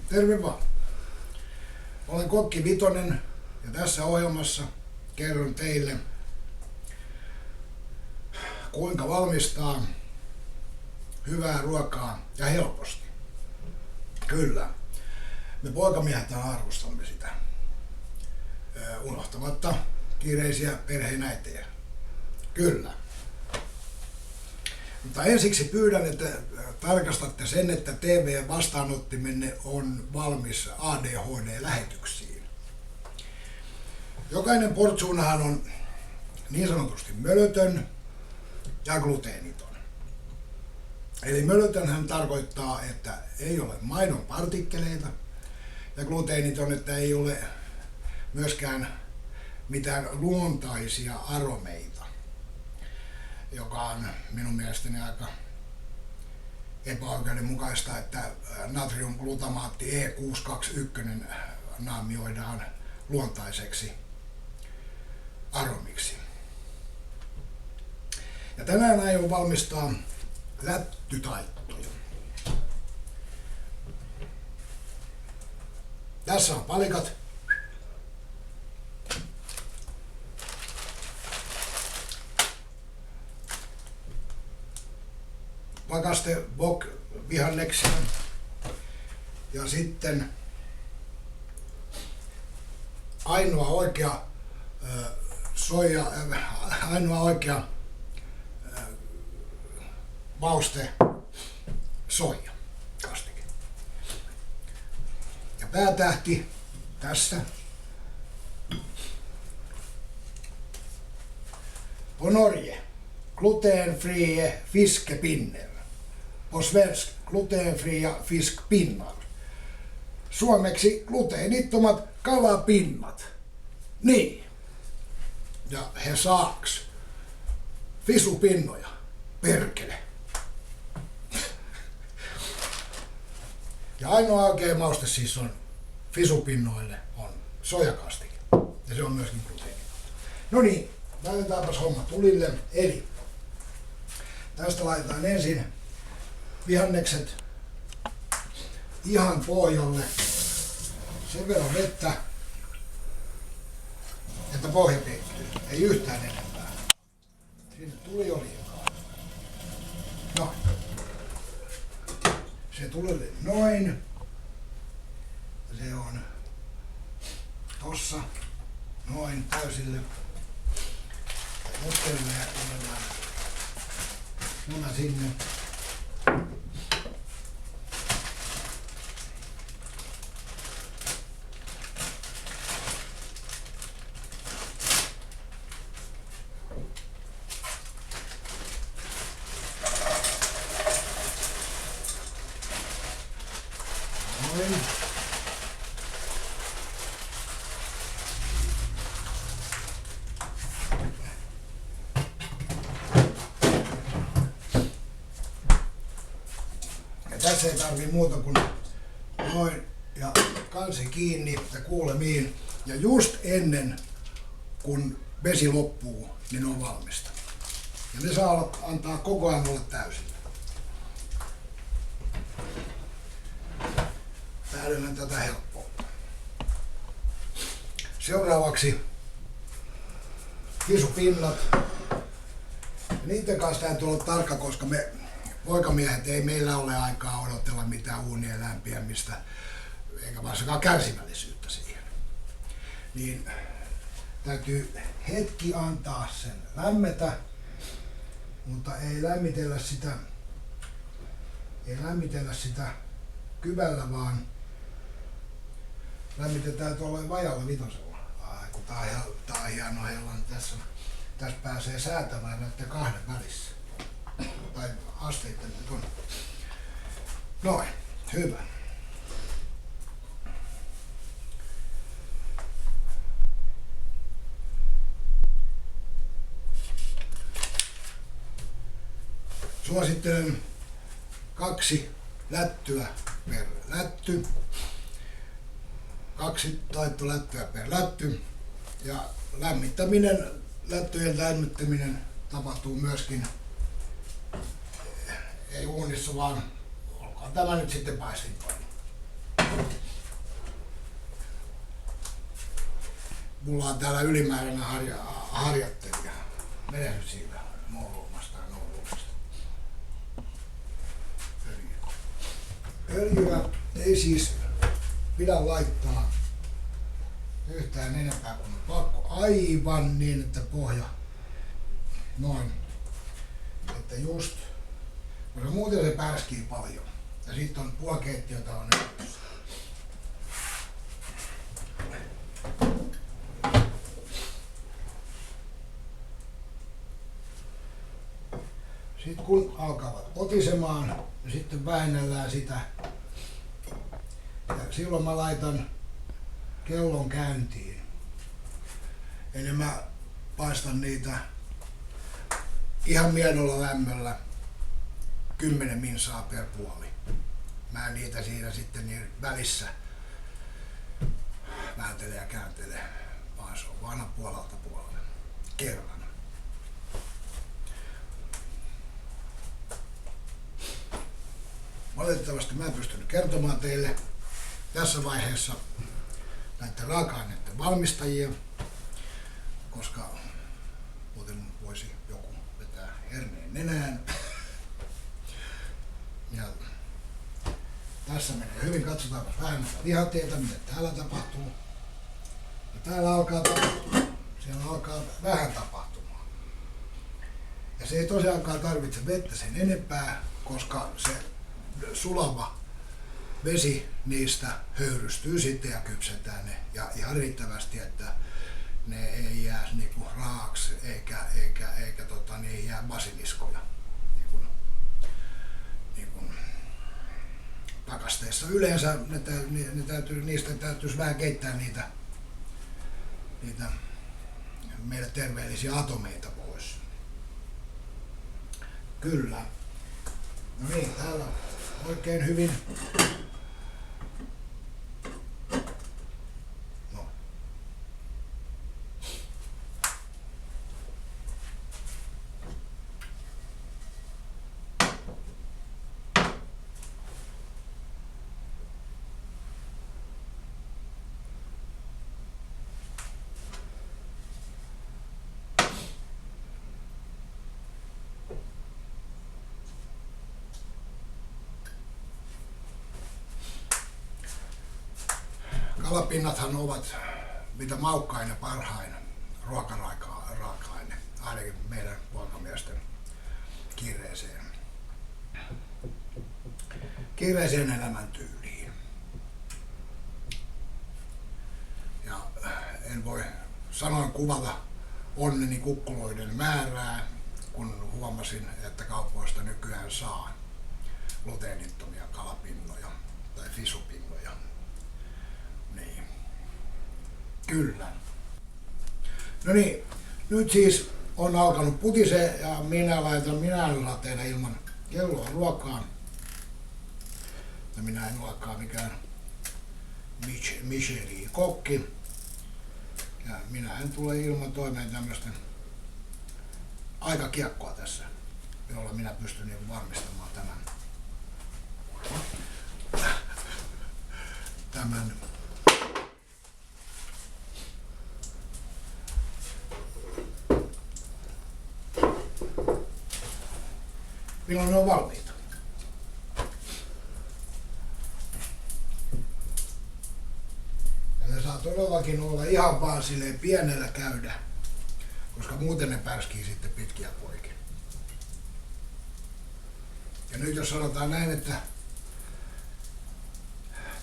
Terve vaan. Olen Kokki Vitonen ja tässä ohjelmassa kerron teille, kuinka valmistaa hyvää ruokaa ja helposti. Kyllä, me poikamiehet arvostamme sitä, unohtamatta kiireisiä perheenäitejä. Kyllä. Mutta ensiksi pyydän, että tarkastatte sen, että TV-vastaanottimenne on valmis ADHD-lähetyksiin. Jokainen portsuunahan on niin sanotusti mölötön ja gluteeniton. Eli mölötönhän tarkoittaa, että ei ole maidon partikkeleita, ja gluteeniton, että ei ole myöskään mitään luontaisia aromeita, joka on minun mielestäni aika epäoikeudenmukaista, että natriumglutamaatti E621 naamioidaan luontaiseksi aromiksi. Ja tänään aion valmistaa lättytaittoja. Tässä on palikat. Pakaste wok vihanneksia ja sitten ainoa oikea mauste soija kastike. Ja päätähti tässä på Norge glutenfrie fiskepinner. På svensk glutenfria fiskpinnar. Suomeksi gluteenittomat kalapinnat. Niin. Ja he saaks fisupinnoja. Perkele. Ja ainoa oikea mauste siis on fisupinnoille on soijakastike. Ja se on myöskin gluteenitonta. No niin, laitetaanpas homma tulille. Eli tästä laitetaan ensin vihannekset ihan pohjalle. Sen verran vettä, että pohja peittyy. Ei yhtään enempää. Sinne tuli oliikaa. No. Se tulee noin. Se on tossa. Noin täysille. Muttelille ja kuunnellaan muna sinne. Noin. Ja tässä ei tarvii muuta kuin noin ja kansi kiinni ja kuulemiin. Ja just ennen kun vesi loppuu, niin on valmista. Ja ne saa antaa koko ajan olla täysillä. Tähdennän tätä helppoutta. Seuraavaksi fisupinnat. Niiden kanssa täytyy olla tarkka, koska me poikamiehet ei meillä ole aikaa odotella mitään uunien lämpiämistä, eikä varsinkaan kärsivällisyyttä siihen. Niin täytyy hetki antaa sen lämmetä, mutta ei lämmitellä sitä kyvällä, vaan lämmitetään tuolla vajalla vitosella. Ai kun tää on hieno hella, niin tässä pääsee säätämään näiden kahden välissä. Tai asteitten nyt on. Noin, hyvä. Suosittelen 2 lättyä per lätty. 2 taittolättyä per lätty. Ja lättyjen lämmittäminen tapahtuu myöskin ei uunissa, vaan olkoon tämä nyt sitten paistinpannu. Mulla on täällä ylimääräinen harjoittelija. Mene nyt siitä nouluumasta ja nouluumasta. Öljyä ei siis pidä laittaa yhtään enempää kuin on pakko. Aivan niin, että pohja noin. Että just, koska muuten se pärskii paljon. Ja sitten on puoli keittiötä on öljyssä. Sitten kun alkavat potisemaan, niin sitten väännellään sitä. Ja silloin mä laitan kellon käyntiin. Eli mä paistan niitä ihan miedolla lämmöllä 10 minsaa per puoli. Mä en niitä siinä sitten niin välissä vääntele ja kääntele, vaan se on aina puolelta puolelle kerran. Valitettavasti mä en pystynyt kertomaan teille tässä vaiheessa näiden raaka-aineiden valmistajia, koska muuten voisi joku vetää herneen nenään. Ja tässä menee hyvin, katsotaan vähän vihateita, mitä täällä tapahtuu. Ja täällä alkaa tapahtua, siellä alkaa vähän tapahtumaan. Ja se ei tosiaankaan tarvitse vettä sen enempää, koska se sulava vesi niistä höyrystyy sitten ja kypsetään ne ja ihan riittävästi, että ne ei jää niinku raaksi eikä niihin jää basiliskoja. Niin kuin pakasteissa yleensä niistä täytyisi vähän keittää niitä meidän terveellisiä atomeita pois. Kyllä. No niin, täällä on oikein hyvin. No. Kalapinnathan ovat mitä maukkain ja parhain ruokaraaka-aine, ainakin meidän poikamiesten kiireiseen elämäntyyliin. Ja en voi sanoin kuvata onneni kukkuloiden määrää, kun huomasin, että kaupoista nykyään saa gluteenittomia kalapinnoja tai fisupinnoja. Niin. Kyllä. No niin, nyt siis on alkanut putisee ja minä laitan minälateena ilman kelloa ruokaan. Ja minä en olekaan mikään Michelin kokki. Ja minä en tule ilman toimeen tämmöisten aikakiekkoa tässä, jolla minä pystyn varmistamaan tämän milloin ne on valmiita. Ja ne saa todellakin olla ihan vaan silleen pienellä käydä, koska muuten ne pärskii sitten pitkiä poikia. Ja nyt jos sanotaan näin, että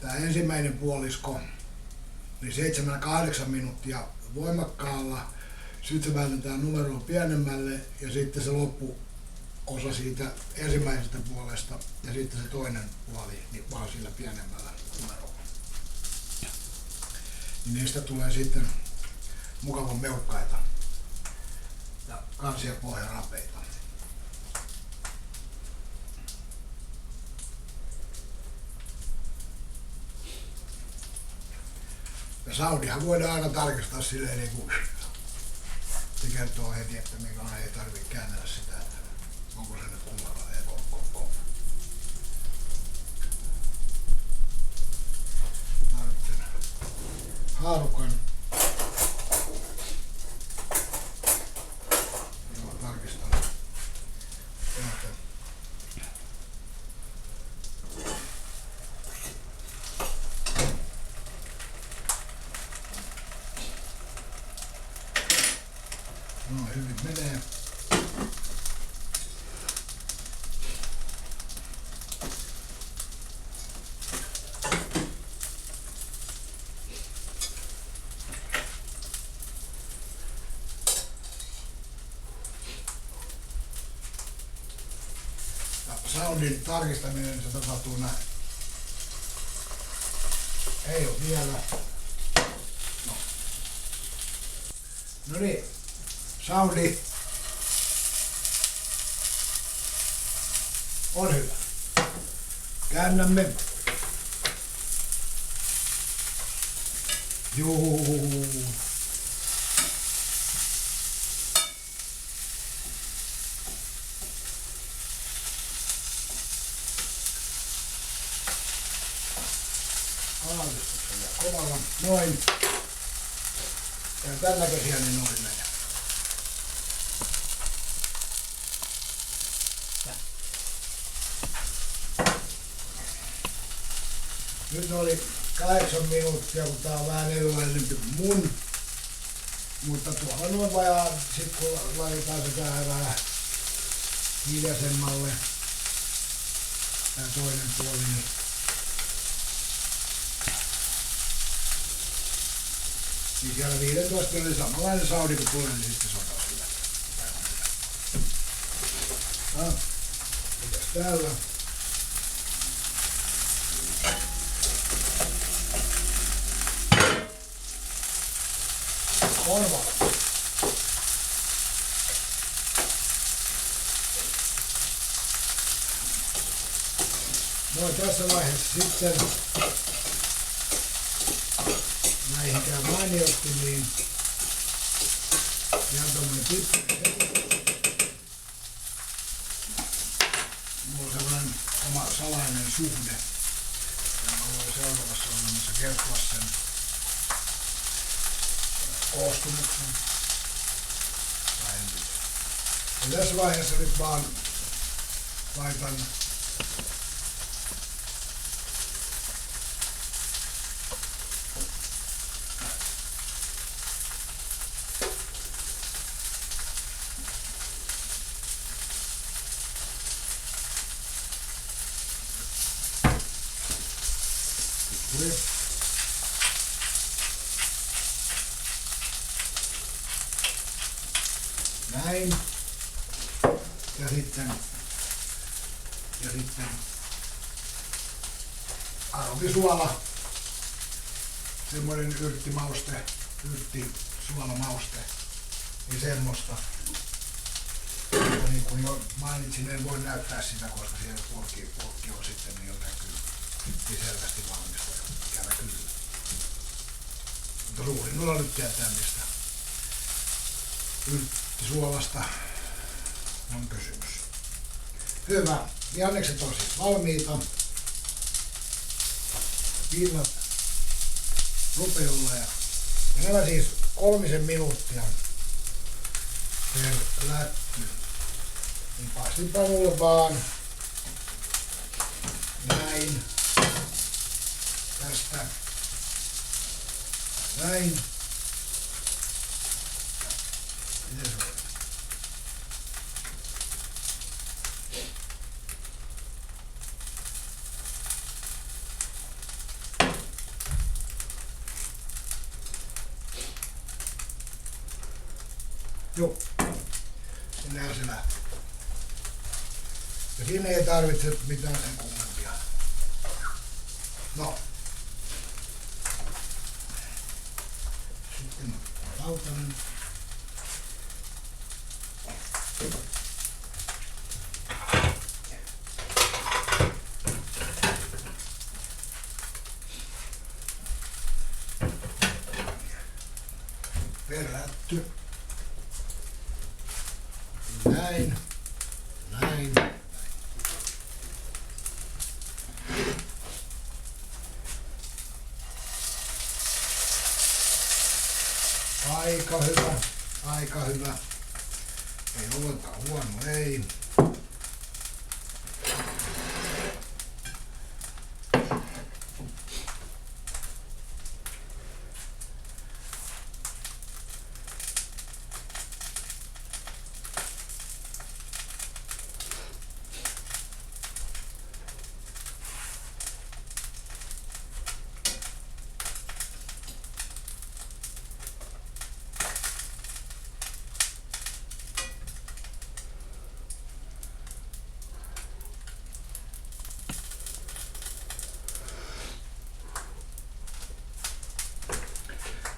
tämä ensimmäinen puolisko, niin 7-8 minuuttia voimakkaalla, sitten se vältetään numeroa pienemmälle ja sitten se loppuosa siitä ensimmäisestä puolesta ja sitten se toinen puoli niin vaan sillä pienemmällä numerolla. Niin niistä tulee sitten mukavan meukkaita ja kansi- ja pohjarapeita. Ja saudihan voidaan aina tarkistaa silleen niin kuin se kertoo heti, että minkälainen ei tarvitse käännellä sitä, että onko se nyt kummalla ei koko. haarukan. Joo, tarkistan. No, hyvin menee. Soundin tarkistaminen se tapahtuu näin. Ei oo vielä. No niin, soundi on hyvä. Käännämme. Juu. Aavistuksella kovalla. Noin. Ja tämän näköisiä niin noin menee. Nyt oli 8 minuuttia, kun tää on vähän erilainen kuin mun. Mutta tuolla noin vajaa, sit kun laitetaan se tähän vähän hiljaisemmalle. Tää toinen puoli, niin siellä 15 oli samanlainen saudi kuin toinen, niin sitten se on taas hyvä. No, mitäs täällä? On valmis. No tässä vaiheessa sitten näihin käy mainiosti, niin ihan tommonen pikkuinen. Mulla on sellainen oma salainen suhde. Ja mä voin seuraavassa ohjelmassa kertoa sen koostumuksen. Ja tässä vaiheessa nyt vaan laitan näin. Ja sitten aromisuola, semmoinen yrttisuolamauste, niin semmoista. Ja niin kuin jo mainitsin, en voi näyttää sitä, koska siellä purkki on sitten niin jotenkin niin selvästi valmista, ikävä kyllä. Mutta suurin osa nyt tietää, mistä yrttisuolasta on kysymys. Hyvä. Vihannekset on siis valmiita. Pinnat rupeolle. Ja nämä siis 3 minuuttia per lätty. Niin paistinpanulle vaan näin. Tästä näin. Miten se on? Joo, sinnehän se lähtee. Ja sinne ei tarvitse mitään sen kummempia. No. Sitten lautanen. Perätty. Näin. Näin. Aika hyvä, aika hyvä. Ei ollenkaan huono, ei.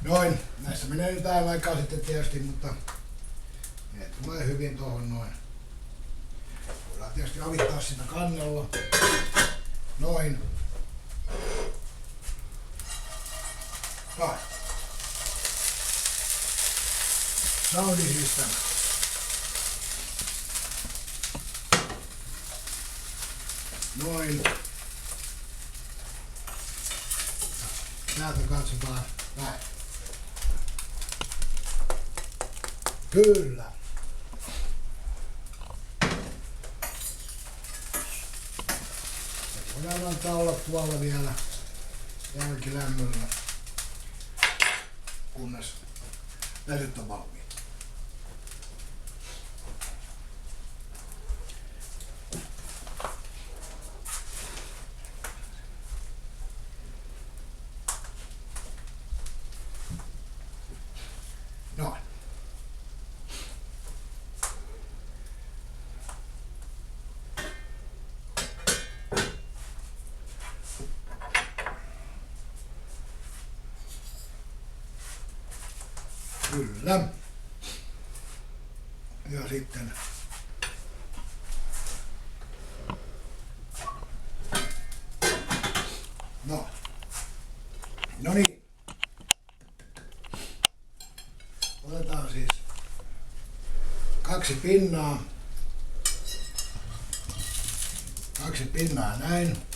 Noin, näissä menee nyt vähän aikaa sitten tietysti, mutta ne tulee hyvin tuohon noin. Voidaan tietysti avittaa siinä kannella. Noin. Noin. Soundi siis tämä. Noin. Täältä katsotaan näin. Kyllä. Voidaan antaa olla tuolla vielä jälkilämmöllä, kunnes väsyt on valmiit. Noin. Kyllä. Ja sitten no niin. Otetaan siis 2 pinnaa. 2 pinnaa näin.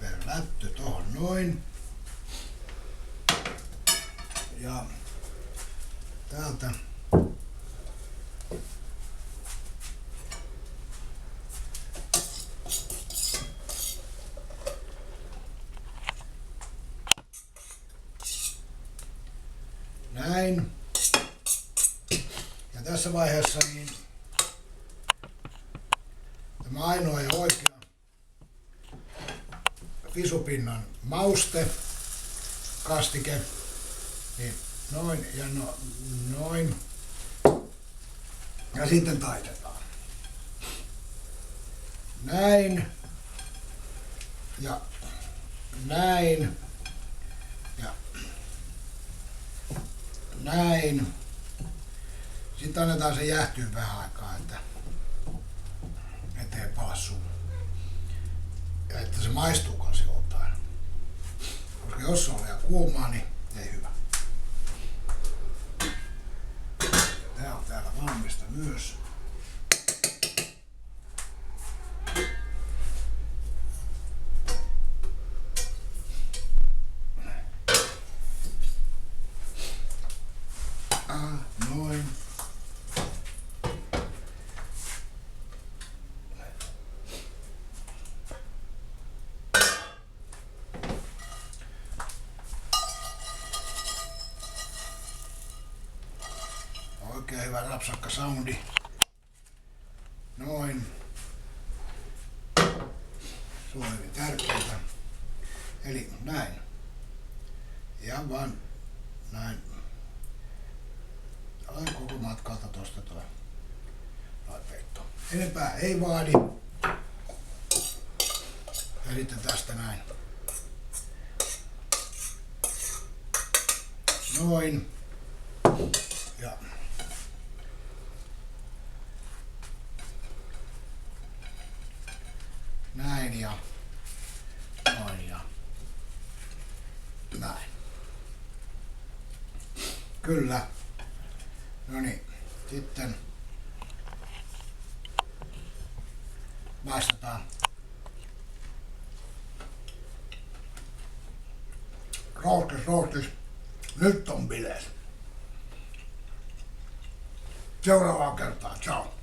Per lätty tohon noin. Ja täältä näin. Ja tässä vaiheessa niin tämä ainoa ja oikea visupinnan mauste kastike, niin noin ja noin. Ja sitten taitetaan. Näin. Ja näin. Ja näin. Sitten annetaan se jäähtyä vähän aikaa, että ettei pala suu. Ja että se maistuu kanssa jotain. Koska jos se on liian kuumaa, niin ei hyvä. Tää on täällä valmista myös. Noin. Oikein hyvä rapsakka soundi. Noin. Se on hyvin tärkeää. Eli näin. Ja vaan näin. Noin koko matkalta tosta toi peitto. Enempää ei vaadi. Ja sitten tästä näin. Noin. Ja näin ja noin ja näin. Kyllä. No niin, sitten maistetaan roostis. Nyt on bileet. seuraavaan kertaan. Ciao.